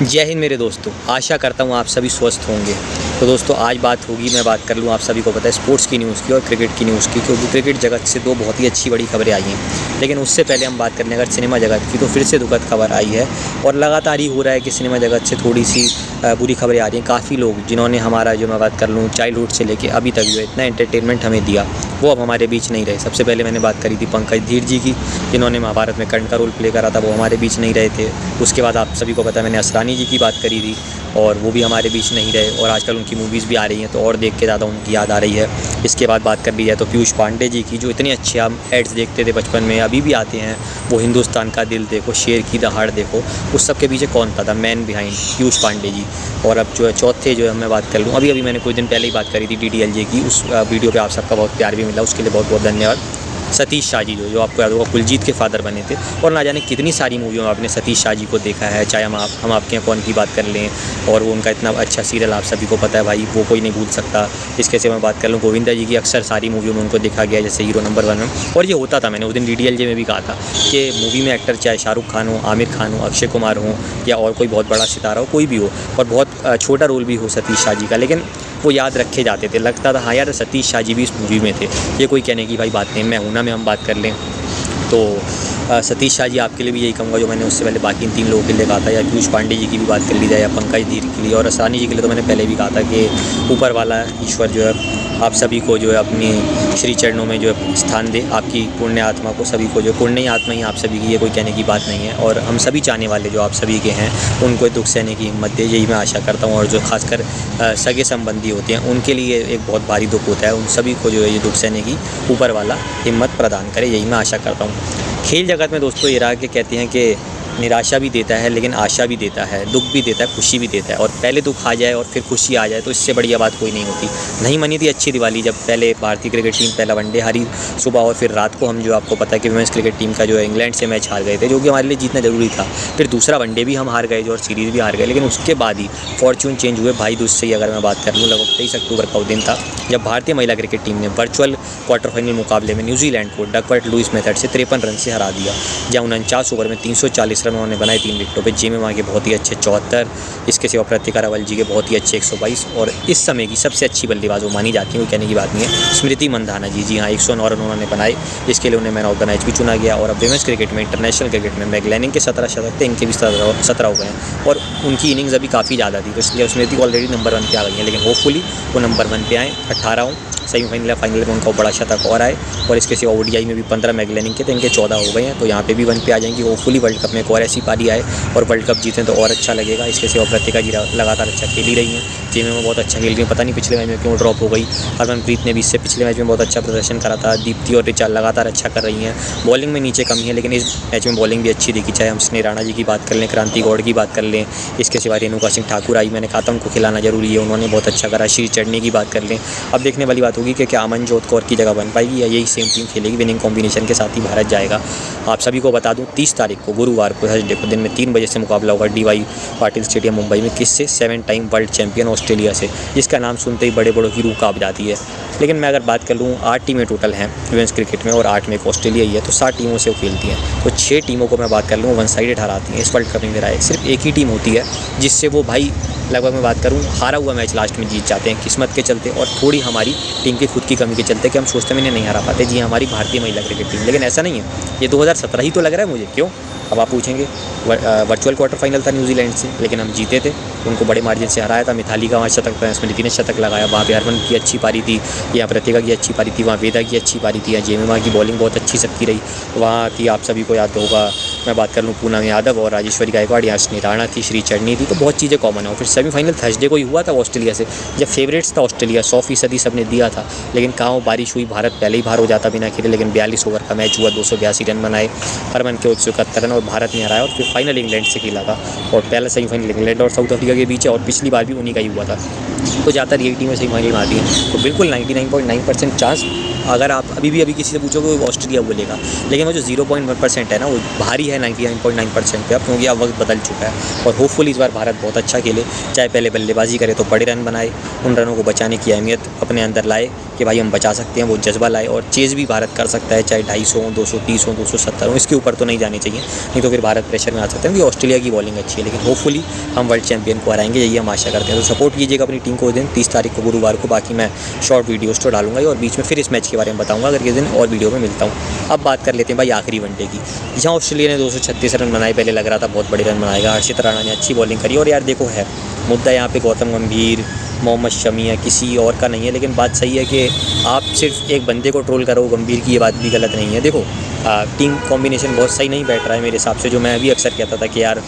जय हिंद मेरे दोस्तों, आशा करता हूँ आप सभी स्वस्थ होंगे। तो दोस्तों आज बात होगी, मैं बात कर लूँ, आप सभी को पता है स्पोर्ट्स की न्यूज़ की और क्रिकेट की न्यूज़ की, क्योंकि क्रिकेट जगत से दो बहुत ही अच्छी बड़ी खबरें आई हैं। लेकिन उससे पहले हम बात करने अगर सिनेमा जगत की, तो फिर से दुखद खबर आई है और लगातार ही हो रहा है कि सिनेमा जगत से थोड़ी सी बुरी खबरें आ रही हैं। काफ़ी लोग जिन्होंने हमारा जो मैं बात कर लूँ चाइल्डहुड से लेके अभी तक जो इतना एंटरटेनमेंट हमें दिया, वो अब हमारे बीच नहीं रहे। सबसे पहले मैंने बात करी थी पंकज धीर जी की, जिन्होंने महाभारत में कर्ण का रोल प्ले करा था, वो हमारे बीच नहीं रहे थे। उसके बाद आप सभी को पता है मैंने असरानी जी की बात करी थी और वो भी हमारे बीच नहीं रहे, और आजकल उनकी मूवीज़ भी आ रही हैं तो और देख के ज़्यादा उनकी याद आ रही है। इसके बाद बात कर ली जाए तो पीयूष पांडे जी की, जो इतने अच्छे हम एड्स देखते थे बचपन में, अभी भी आते हैं। वो हिंदुस्तान का दिल देखो, शेर की दहाड़ देखो, उस सब के पीछे कौन था, मैन बिहाइंड पीयूष पांडे जी। और अब जो है चौथे जो है मैं बात कर लूँ, अभी मैंने कुछ दिन पहले ही बात करी थी DDLJ की, उस वीडियो पे आप सबका बहुत प्यार भी मिला, उसके लिए बहुत बहुत धन्यवाद। सतीश शाह जी जो आपको याद होगा कुलजीत के फादर बने थे, और ना जाने कितनी सारी मूवियों में आपने सतीश शाह जी को देखा है। चाहे हम आपके यहाँ कौन की बात कर लें, और वो उनका इतना अच्छा सीरियल आप सभी को पता है भाई, वो कोई नहीं भूल सकता। इसके से मैं बात कर लूँ गोविंदा जी की, अक्सर सारी मूवियों में उनको देखा गया जैसे हीरो नंबर 1 में। और ये होता था, मैंने उस दिन DDLJ में भी कहा था कि मूवी में एक्टर चाहे शाहरुख खान हो, आमिर खान हो, अक्षय कुमार हो, या और कोई बहुत बड़ा सितारा हो, कोई भी हो, और बहुत छोटा रोल भी हो सतीश शाह जी का, लेकिन वो याद रखे जाते थे। लगता था हाँ यार सतीश शाह जी भी इस मूवी में थे। ये कोई कहने की भाई बात नहीं। मैं हूं ना में हम बात कर लें तो सतीश शाह जी आपके लिए भी यही कहूँगा जो मैंने उससे पहले बाकी इन 3 लोगों के लिए कहा था, या पीयूष पांडे जी की भी बात कर ली जाए, या पंकज धीर के लिए, और असरानी जी के लिए तो मैंने पहले भी कहा था कि ऊपर वाला ईश्वर जो है आप सभी को जो है अपनी श्री चरणों में जो है स्थान दे, आपकी पुण्य आत्मा को, सभी को जो पुण्य आत्मा ही आप सभी की, ये कोई कहने की बात नहीं है। और हम सभी चाहने वाले जो आप सभी के हैं उनको दुख सहने की हिम्मत दे, यही मैं आशा करता हूँ। और जो खासकर सगे संबंधी होते हैं उनके लिए एक बहुत भारी दुख होता है, उन सभी को जो है ये दुख सहने की ऊपर वाला हिम्मत प्रदान करे, यही मैं आशा करता हूँ। खेल जगत में दोस्तों ये रहा कि कहते हैं कि निराशा भी देता है लेकिन आशा भी देता है, दुख भी देता है, खुशी भी देता है। और पहले दुख आ जाए और फिर खुशी आ जाए तो इससे बढ़िया बात कोई नहीं होती। नहीं मनी थी अच्छी दिवाली जब पहले भारतीय क्रिकेट टीम पहला वनडे हारी सुबह, और फिर रात को हम जो आपको पता है कि वुमेंस क्रिकेट टीम का जो है इंग्लैंड से मैच हार गए थे, जो कि हमारे लिए जीतना जरूरी था। फिर दूसरा वनडे भी हम हार गए जो, और सीरीज़ भी हार गए। लेकिन उसके बाद ही फॉर्च्यून चेंज हुए भाई दूज से ही अगर मैं बात कर लूँ, लगभग 23 अक्टूबर का वो दिन था जब भारतीय महिला क्रिकेट टीम ने वर्चुअल क्वार्टर फाइनल मुकाबले में न्यूजीलैंड को डकवर्थ लुईस मेथड से 53 रन से हरा दिया, जहाँ 49 ओवर में 340 रन उन्होंने बनाए 3 विकेटों पे। जेमिमा के बहुत ही अच्छे 74, इसके सिवा प्रतिका रावल जी के बहुत ही अच्छे 122, और इस समय की सबसे अच्छी बल्लेबाज वो मानी जाती है, कोई कहने की बात नहीं है, स्मृति मंधाना जी। जी हाँ, 109 रन उन्होंने बनाए, इसके लिए उन्हें मैन ऑफ द मैच भी चुना गया। और अब विमेंस क्रिकेट में, इंटरनेशनल क्रिकेट में मैगलैनिंग के 17 शतक थे, इनके भी 17 हो गए हैं, और उनकी इनिंग्स अभी काफ़ी ज़्यादा थी, तो इसलिए स्मृति ऑलरेडी नंबर 1 पे आ गई है। लेकिन होपफुली वो नंबर 1 पे आएँ। 18 सेमीफाइनल या फाइनल में उनका बड़ा शतक और आए, और इसके सिवा ODI में भी 15 मैगलैनिंग के थे, इनके 14 हो गए हैं, तो यहाँ पे भी 1 पे आ जाएंगी। होपफुली वर्ल्ड कप में एक और ऐसी पारी आए और वर्ल्ड कप जीतें तो और अच्छा लगेगा। इसके सिवा प्रतिका जी लगातार अच्छा खेल ही रही हैं, जेमे में बहुत अच्छा खेल रही हैं, पता नहीं पिछले मैच में क्यों ड्रॉप हो गई। हरमनप्रीत ने भी इससे पिछले मैच में बहुत अच्छा प्रदर्शन करा था। दीप्ति और ऋचा लगातार अच्छा कर रही हैं। बॉलिंग में नीचे कमी है, लेकिन इस मैच में बॉलिंग भी अच्छी दिखी, चाहे हम स्नेह राणा जी की बात कर लें, क्रांति गौड़ की बात कर लें, इसके सिवा रेणुका सिंह ठाकुर आई, मैंने कहा था उनको खिलाना जरूरी है, उन्होंने बहुत अच्छा करा। श्री चढ़नी की बात कर लें। अब देखने वाली बात होगी कि क्या अमनजोत कौर की जगह बन पाएगी या यही सेम टीम खेलेगी, विनिंग कॉम्बिनेशन के साथ ही भारत जाएगा। आप सभी को बता दूं 30 तारीख को गुरुवार को थर्सडे को दिन में 3 बजे से मुकाबला होगा DY पाटिल स्टेडियम मुंबई में। किससे? 7 टाइम वर्ल्ड चैंपियन ऑस्ट्रेलिया से, जिसका नाम सुनते ही बड़े बड़ों की रूह कांप जाती है। लेकिन मैं अगर बात कर लूँ 8 टीमें टोटल हैं वुमेंस क्रिकेट में, और 8 में एक ऑस्ट्रेलिया ही है, तो 7 टीमों से वो खेलती हैं। तो 6 टीमों को मैं बात कर लूँ 1 साइडेड हराती हैं इस वर्ल्ड कप में। मेरा सिर्फ एक ही टीम होती है जिससे वो भाई लगभग मैं बात करूँ हारा हुआ मैच लास्ट में जीत जाते हैं, किस्मत के चलते और थोड़ी हमारी टीम की खुद की कमी के चलते कि हम सोचते हैं नहीं हरा पाते। जी हमारी भारतीय महिला क्रिकेट टीम, लेकिन ऐसा नहीं है, ये 2017 ही तो लग रहा है मुझे। क्यों? अब आप पूछेंगे, वर्चुअल क्वार्टर फाइनल था न्यूजीलैंड से, लेकिन हम जीते थे, उनको बड़े मार्जिन से हराया था। मिथाली का वहाँ शतक था, स्मृति ने शतक लगाया, वहाँ पे हरमन की अच्छी पारी थी, यहाँ प्रतिका की अच्छी पारी थी, वहाँ वेदा की अच्छी पारी थी, यहाँ जेमिमा की बॉलिंग बहुत अच्छी सबकी रही। वहाँ थी आप सभी को याद होगा, मैं बात कर लूँ पूनम यादव और राजेश्वरी गायकवाड़, यहाँ स्नेह राणा थी, श्री चढ़नी थी, तो बहुत चीज़ें कॉमन है। और फिर सेमीफाइनल थर्सडे को ही हुआ था ऑस्ट्रेलिया से, जब फेवरेट्स था ऑस्ट्रेलिया, 100% सबने दिया था, लेकिन कहाँ बारिश हुई, भारत पहले ही बाहर हो जाता बिना खेले। लेकिन 42 ओवर का मैच हुआ, 282 रन बनाए, हरमन के 171 रन, और भारत ने हराया। और फिर फाइनल इंग्लैंड से खेला था, और पहला सेमीफाइनल इंग्लैंड और साउथ अफ्रीका के बीच है, और पिछली बार भी उन्हीं का ही हुआ था। तो ज़्यादातर यही टीमें सेमीफाइनल में आती हैं, तो बिल्कुल 99.9% चांस अगर आप अभी किसी से पूछोगे वो ऑस्ट्रेलिया बोलेगा, लेकिन वो जो 0.1% है ना वो भारी है 99.9% पे अब, क्योंकि अब वक्त बदल चुका है। और होपफुली इस बार भारत बहुत अच्छा खेले, चाहे पहले बल्लेबाजी करे तो बड़े रन बनाए, उन रनों को बचाने की अहमियत अपने अंदर लाए कि भाई हम बचा सकते हैं, वो जज्बा लाए। और चेज़ भी भारत कर सकता है, चाहे 250 हो, 230 हो, 270 हो, इसके ऊपर तो नहीं जाने चाहिए, नहीं तो फिर भारत प्रेशर में आ सकता है, क्योंकि ऑस्ट्रेलिया की बॉलिंग अच्छी है। लेकिन होपफुली हम वर्ल्ड चैंपियन को हराएंगे, यही हम आशा करते हैं। तो सपोर्ट कीजिएगा अपनी टीम को। दिन 30 तारीख को गुरुवार को, बाकी मैं शॉर्ट वीडियोज़ तो डालूंगा ही, और बीच में फिर इस मैच के बारे में बताऊंगा अगर किसी दिन और वीडियो में मिलता हूँ। अब बात कर लेते हैं भाई आखिरी वनडे की, जहाँ ऑस्ट्रेलिया ने 236 रन बनाए। पहले लग रहा था बहुत बड़े रन बनाएगा, हर्षित राणा ने अच्छी बॉलिंग करी। और यार देखो, है मुद्दा यहाँ पे गौतम गंभीर, मोहम्मद शमी या किसी और का नहीं है, लेकिन बात सही है कि आप सिर्फ एक बंदे को ट्रोल करो गंभीर की, ये बात भी गलत नहीं है। देखो टीम कॉम्बिनेशन बहुत सही नहीं बैठ रहा है मेरे हिसाब से, जो मैं भी अक्सर कहता था कि यार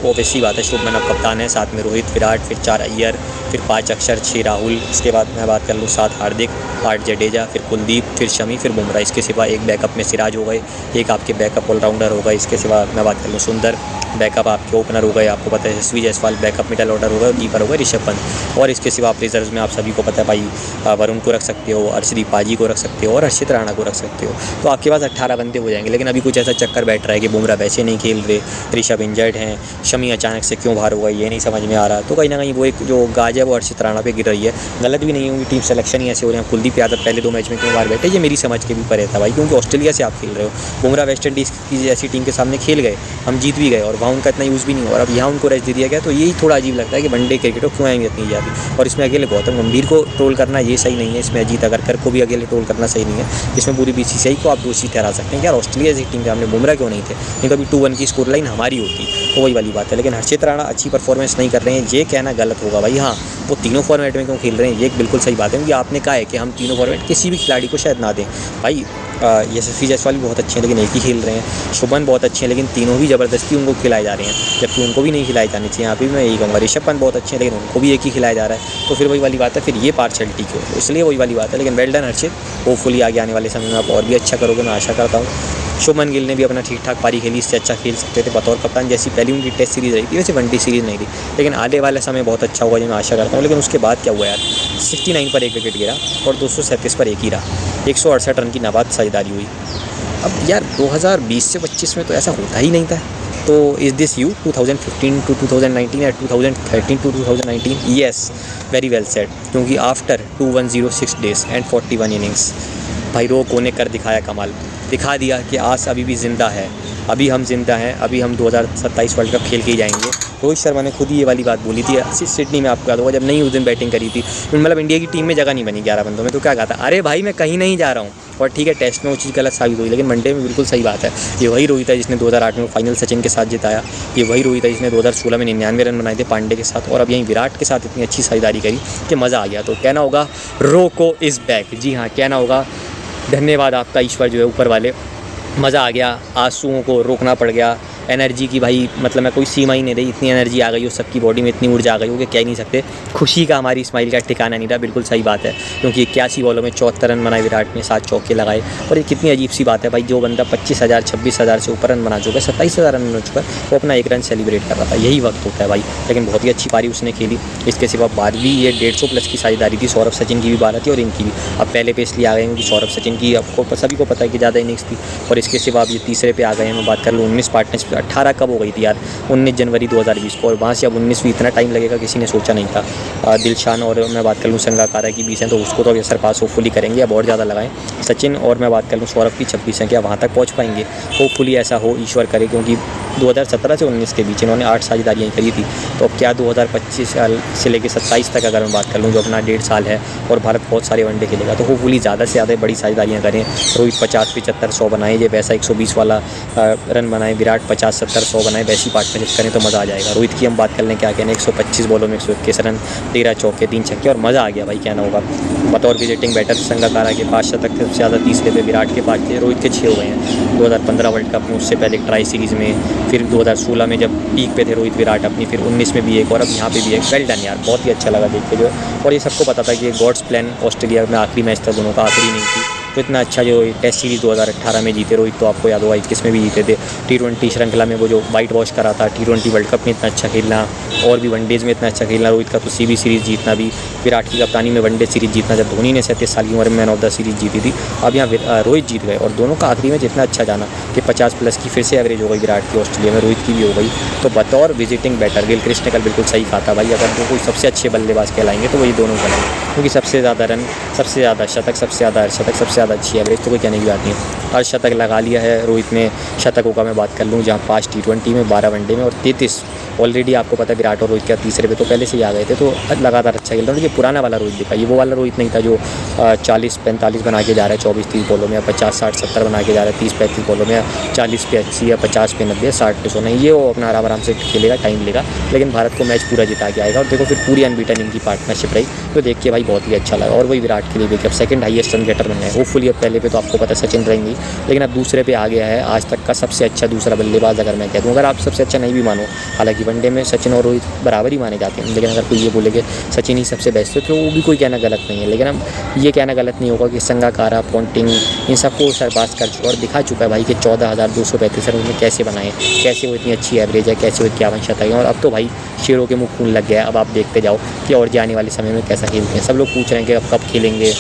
वो वैसी बात है, शुभमन अब कप्तान है, साथ में रोहित, विराट, फिर 4 अय्यर, फिर 5 अक्षर, 6 राहुल, इसके बाद मैं बात कर लूँ 7 हार्दिक, 8 जडेजा, फिर कुलदीप, फिर शमी, फिर बुमराह। इसके सिवा एक बैकअप में सिराज हो गए, एक आपके बैकअप ऑलराउंडर हो गए। इसके सिवा मैं बात कर लूँ सुंदर, बैकअप आपके ओपनर हो गए, आपको पता है यशस्वी जायसवाल, बैकअप मिडल ऑर्डर हो गए, कीपर हो गए ऋषभ पंत। और इसके सिवा आप रिजर्व में आप सभी को पता है भाई वरुण को रख सकते हो, अर्शदीप पाजी को रख सकते हो, और हर्षित राणा को रख सकते हो। तो आपके पास 18 बंदे हो जाएंगे। लेकिन अभी कुछ ऐसा चक्कर बैठ रहा है कि बुमराह वैसे नहीं खेल रहे, ऋषभ इंजर्ड हैं, शमी अचानक से क्यों बाहर हो गई ये नहीं समझ में आ रहा। तो कहीं ना कहीं वो एक जो गाज है वो हर्षित राणा पे गिर रही है। गलत भी नहीं होगी, टीम सेलेक्शन ही ऐसे हो रहे हैं। कुलदीप यादव पहले 2 मैच में क्यों बाहर बैठे, ये मेरी समझ के भी परे था भाई, क्योंकि ऑस्ट्रेलिया से आप खेल रहे हो। बुमराह वेस्ट इंडीज़ की जैसी टीम के सामने खेल गए, हम जीत भी गए, और वहाँ उनका इतना यूज़ भी नहीं हुआ, और अब यहाँ उनको रेस्ट दे दिया गया। तो यही थोड़ा अजीब लगता है कि वनडे क्रिकेट को क्यों अहमियत नहीं जाती। और इसमें अकेले गौतम गंभीर को ट्रोल करना ये सही नहीं है, इसमें अजीत अगरकर को भी अकेले ट्रोल करना सही नहीं है। इसमें पूरी बीसीसीआई को आप दोषी ठहरा सकते हैं कि यार ऑस्ट्रेलिया जैसी टीम के सामने बुमराह क्यों नहीं थे, नहीं तो अभी 2-1 की स्कोर लाइन हमारी होती, तो वही वाली बात है। लेकिन हर्षित राणा अच्छी परफॉर्मेंस नहीं कर रहे हैं, ये कहना गलत होगा भाई। हाँ, वो तीनों फॉर्मेट में क्यों खेल रहे हैं ये बिल्कुल सही बात है, क्योंकि आपने कहा है कि हम तीनों फॉर्मेट किसी भी खिलाड़ी को शायद ना दें। भाई यशस्वी जायसवाल भी बहुत अच्छे हैं लेकिन एक ही खेल रहे हैं, शुभमन बहुत अच्छे हैं लेकिन तीनों भी ज़बरदस्ती उनको खिलाए जा रहे हैं, जबकि उनको भी नहीं खिलाए जाने चाहिए। यहाँ पे भी मैं यही कहूँगा, ऋषभ पंत बहुत अच्छे हैं लेकिन उनको भी एक ही खिलाया जा रहा है। तो फिर वही वाली बात है, फिर ये पार्शलिटी क्यों, तो इसलिए वही वाली बात है। लेकिन वेल डन हर्षित, होपफुली आगे आने वाले समय में आप और भी अच्छा करोगे, मैं आशा करता हूँ। शुभमन गिल ने भी अपना ठीक ठाक पारी खेली, इससे अच्छा खेल सकते थे बतौर कप्तान। जैसी पहली उनकी टेस्ट सीरीज़ रही थी वैसे वनडे सीरीज़ नहीं थी, लेकिन आने वाला समय बहुत अच्छा होगा, ये मैं आशा करता हूँ। लेकिन उसके बाद क्या हुआ यार, 69 पर 1 विकेट गिरा और 237 पर 1 ही रहा, 168 रन की नाबाद साझेदारी हुई। अब यार 2020 से 25 में तो ऐसा होता ही नहीं था। तो इज़ दिस यू 2015 to 2019 या 2013 to 2019? Yes, very well said, क्योंकि आफ्टर 2106 डेज एंड 41 इनिंग्स भाई रोको ने कर दिखाया कमाल, दिखा दिया कि आस अभी भी ज़िंदा है, अभी हम ज़िंदा हैं, अभी हम 2027 वर्ल्ड कप खेल के ही जाएंगे। रोहित शर्मा ने खुद ही ये वाली बात बोली थी सिडनी में, आपको याद होगा जब नहीं उस दिन बैटिंग करी थी, मतलब इंडिया की टीम में जगह नहीं बनी 11 बंदों में, तो क्या कहा था, अरे भाई मैं कहीं नहीं जा रहा हूँ। और ठीक है टेस्ट में वो चीज़ गलत साबित हुई, लेकिन वनडे में बिल्कुल सही बात है। ये वही रोहित है जिसने 2008 में फाइनल सचिन के साथ जिताया, ये वही रोहित है जिसने 2016 में 99 रन बनाए थे पांडे के साथ, और अब यहीं विराट के साथ इतनी अच्छी साझेदारी करी कि मज़ा आ गया। तो कहना होगा रोको इज़ बैक, जी हाँ कहना होगा धन्यवाद आपका ईश्वर जो है ऊपर वाले, मज़ा आ गया, आंसुओं को रोकना पड़ गया। एनर्जी की भाई मतलब मैं कोई सीमा ही नहीं रही, इतनी एनर्जी आ गई हो सबकी बॉडी में, इतनी ऊर्जा आ गई हो कि कह ही नहीं सकते। खुशी का हमारी स्माइल का ठिकाना नहीं रहा, बिल्कुल सही बात है, क्योंकि 81 बॉलों में 74 रन बनाए विराट ने, 7 चौके लगाए। और ये कितनी अजीब सी बात है भाई, जो बंदा 25,000 26,000 से ऊपर रन बना चुका है, 27,000 रन बना चुका है, वो अपना 1 रन सेलिब्रेट कर रहा था। यही वक्त होता है भाई, लेकिन बहुत ही अच्छी पारी उसने खेली। इसके सिवा बाद भी ये 150 प्लस की साझेदारी थी, सौरभ सचिन की भी बात थी और इनकी भी। अब पहले पे इसलिए आ गए क्योंकि सौरभ सचिन की आपको सभी को पता है कि ज़्यादा इनिंग्स थी, और इसके सिवा अब ये तीसरे पे आ गए हैं। मैं बात कर लूँ 19 पार्टनरशिप, 18 कब हो गई थी यार, 19 जनवरी 2020 को, और वहाँ से अब 19 भी इतना टाइम लगेगा किसी ने सोचा नहीं था। दिलशान और मैं बात कर लूँ संगाकारा की 20 हैं, तो उसको तो अभी सरपास होपफुली करेंगे, अब और ज़्यादा लगाएं। सचिन और मैं बात कर लूँ सौरभ की 26 हैं, क्या वहाँ तक पहुँच पाएंगे? होपफुली ऐसा हो, ईश्वर करे, क्योंकि 2017 से 19 के बीच इन्होंने 8 साझेदारियाँ करी थी। तो अब क्या 2025 से लेकर 27 तक अगर मैं बात कर लूँ, जो अपना 1.5 साल है, और भारत बहुत सारे वनडे खेलेगा, तो होपफुली ज़्यादा से ज़्यादा बड़ी साझेदारियाँ करें। रोहित 50 75 100 बनाए, ये वैसा 120 वाला रन बनाए, विराट 50 70 100 बनाए, वैसी पार्टनरशिप करें तो मज़ा आ जाएगा। रोहित की हम बात कर लें, क्या कहने, 125 बॉलों में 121 रन, 13 चौके 3 छक्के, और मज़ा आ गया भाई, कहना होगा। बतौर विजेटिंग बैटर संगाकारा के 5 शतक थे, सबसे ज़्यादा तीसरे पे विराट के 5 थे, रोहित के 6 हो गए हैं 2015 वर्ल्ड कप में, उससे पहले एक ट्राई सीरीज़ में, फिर 2016 में जब पीक पे थे रोहित विराट अपनी, फिर 19 में भी एक, और अब यहाँ पे भी एक। वेल डन यार, बहुत ही अच्छा लगा देख के जो। और ये सबको पता था कि गॉड्स प्लान ऑस्ट्रेलिया में आखिरी मैच था दोनों का, आखिरी नहीं थी, तो इतना अच्छा जो टेस्ट सीरीज़ 2018 में जीते रोहित, तो आपको याद होगा 21 में भी जीते थे। T20 श्रृंखला में वो जो वाइट वॉश करा था, T20 वर्ल्ड कप में इतना अच्छा खेलना, और भी वनडेज़ में इतना अच्छा खेलना रोहित का, तो CB सीरीज़ जीतना भी विराट की कप्तानी में वनडे सीरीज़ जीतना, जब धोनी ने 37 साल की उम्र में मैन ऑफ द सीरीज़ जीती थी। अब यहाँ रोहित जीत गए और दोनों का आखिरी में इतना अच्छा जाना कि 50+ की फिर से एवरेज हो गई विराट की ऑस्ट्रेलिया में, रोहित की भी हो गई। तो बतौर विजिटिंग बैटर गिलक्रिस्ट ने कल बिल्कुल सही कहा था भाई, अगर वो कोई सबसे अच्छे बल्लेबाज कहलाएंगे तो वही दोनों कहलाएंगे, क्योंकि सबसे ज़्यादा रन, सबसे ज़्यादा शतक, सबसे ज़्यादा अर्धशतक, सबसे ज़्यादा अच्छी एवरेज तो कोई कहने की बात नहीं है। अर्धशतक लगा लिया है रोहित ने। शतकों का मैं बात कर लूँ, जहाँ 5 T20 में, 12 वनडे में और 33 ऑलरेडी आपको पता है विराट और रोहित के तीसरे पे तो पहले से ही आ गए थे, तो लगातार अच्छा खेल रहा है। ये पुराना वाला रोहित दिखा, ये वो वाला रोहित नहीं था जो 40-45 बना के जा रहा है 24-30 बॉलों में, या 50-60-70 बना के जा रहा है 30-35 बॉलों में, या 40 पे 80 या 50 पे 90 60 पे 100 नहीं। ये वो अपना आराम से खेलेगा, टाइम लेगा, लेकिन भारत को मैच पूरा जिता के आएगा। और देखो फिर पूरी अनबीटन इनकी पार्टनरशिप रही, तो देख के भाई बहुत ही अच्छा लगा। और वही विराट के लिए भी अब सेकंड हाईएस्ट रन गेटर बन गए होपफुली। अब पहले पे तो आपको पता है सचिन रहेंगी, लेकिन अब दूसरे पे आ गया है आज तक का सबसे अच्छा दूसरा बल्लेबाज अगर मैं कह दूँ। अगर आप सबसे अच्छा नहीं भी मानो, हालांकि वनडे में सचिन और रोहित बराबर ही माने जाते हैं, लेकिन अगर कोई ये बोले कि सचिन ही सबसे बेस्ट है तो वो भी कोई कहना गलत नहीं है। लेकिन अब ये कहना गलत नहीं होगा कि संगाकारा, पॉन्टिंग, इन सबको सरपास कर चुका और दिखा चुका है भाई कि 14,235 रन उसने कैसे बनाए, कैसे वो इतनी अच्छी एवरेज है, कैसे वो 51 शतक है। और अब तो भाई शेरों के मुँह खून लग गया है। अब आप देखते जाओ कि और जो आने वाले समय में कैसा खेलते हैं। सब लोग पूछ रहे हैं कि अब कब खेलेंगे,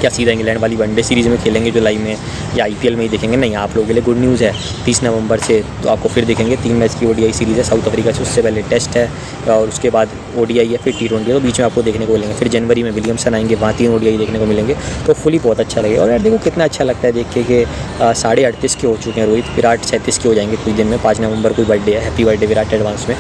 क्या सीधा इंग्लैंड वाली वनडे सीरीज़ में खेलेंगे जुलाई में, या IPL में ही देखेंगे। नहीं, आप लोगों के लिए गुड न्यूज़ है, 30 नवंबर से तो आपको फिर देखेंगे। 3 मैच की ODI सीरीज़ है साउथ अफ्रीका से, उससे पहले टेस्ट है और उसके बाद ODI है, फिर T20 है, तो बीच में आपको देखने को मिलेंगे। फिर जनवरी में विलियमसन आएंगे, वहाँ 3 ODI देखने को मिलेंगे, तो फुली बहुत अच्छा लगेगा। और यार देखो कितना अच्छा लगता है देख के कि 38.5 के हो चुके हैं रोहित, विराट 37 के हो जाएंगे कुछ दिन में। 5 नवंबर को बर्थडे है, हैप्पी बर्थडे विराट एडवांस में।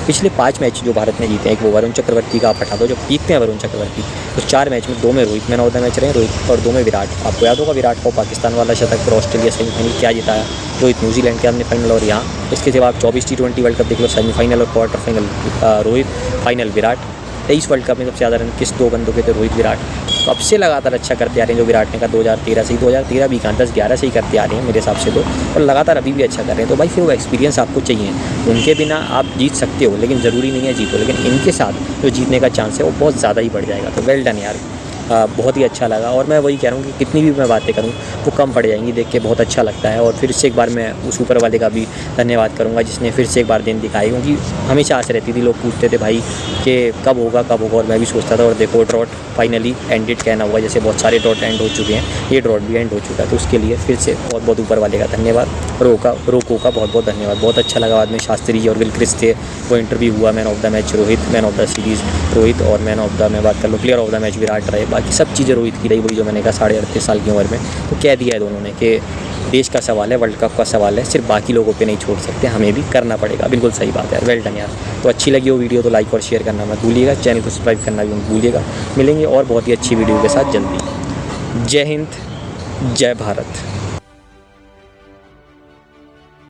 पिछले 5 मैच जो भारत ने जीते हैं, एक वो वरुण चक्रवर्ती का आप हटा दो, जो पीक पे हैं वरुण चक्रवर्ती, तो 4 मैच में 2 में Rohit man of the match रहे रोहित, और 2 में विराट। आपको याद होगा विराट को पाकिस्तान वाला शतक पर ऑस्ट्रेलिया सेमीफाइनल क्या जिताया, रोहित न्यूजीलैंड के हमने फाइनल, और यहाँ इसके सिवा आप 24 T20 वर्ल्ड कप देख लो, सेमीफाइनल और quarter final Rohit, final Virat. 23 world cup में सबसे ज़्यादा रन किस 2 बंदों के थे, रोहित विराट। तो अब से लगातार अच्छा करते आ रहे हैं जो विराट ने कहा 2013 से ही, 2013 भी कहाँ 10-11 से ही करते आ रहे हैं मेरे हिसाब से तो, और लगातार अभी भी अच्छा कर रहे हैं। तो भाई फिर वो एक्सपीरियंस आपको चाहिए, उनके बिना आप जीत सकते हो लेकिन ज़रूरी नहीं है जीतो, लेकिन इनके साथ जो जीतने का चांस है वो बहुत ज़्यादा ही बढ़ जाएगा। तो वेल डन यार, बहुत ही अच्छा लगा। और मैं वही कह रहा हूँ कि कितनी भी मैं बातें करूँ वो कम पड़ जाएंगी, देख के बहुत अच्छा लगता है। और फिर से एक बार मैं उस ऊपर वाले का भी धन्यवाद करूँगा जिसने फिर से एक बार दिन दिखाई, क्योंकि हमेशा आस रहती थी, लोग पूछते थे भाई कि कब होगा, और मैं भी सोचता था। और देखो ड्रॉट फाइनली एंडेड कहना हुआ, जैसे बहुत सारे ड्रॉट एंड हो चुके हैं, ये ड्रॉट भी एंड हो चुका है। तो उसके लिए फिर से बहुत बहुत ऊपर वाले का धन्यवाद, रोको का बहुत बहुत धन्यवाद। बहुत अच्छा लगा। बाद में शास्त्री जी और गिलक्रिस्ट थे, वो इंटरव्यू हुआ। Man of the match Rohit, man of the series Rohit, और मैन ऑफ द मैं बात कर लूँ player of the match Virat रहे। बाकी सब चीज़ें रोहित की रही, वही जो मैंने कहा 38.5 साल की उम्र में। तो कह दिया है दोनों ने कि देश का सवाल है, वर्ल्ड कप का सवाल है, सिर्फ बाकी लोगों पे नहीं छोड़ सकते, हमें भी करना पड़ेगा। बिल्कुल सही बात है, वेल डन यार। तो अच्छी लगी वो वीडियो तो लाइक और शेयर करना मत भूलिएगा, चैनल को सब्सक्राइब करना भी मत भूलिएगा। मिलेंगे और बहुत ही अच्छी वीडियो के साथ जल्दी। जय हिंद, जय भारत।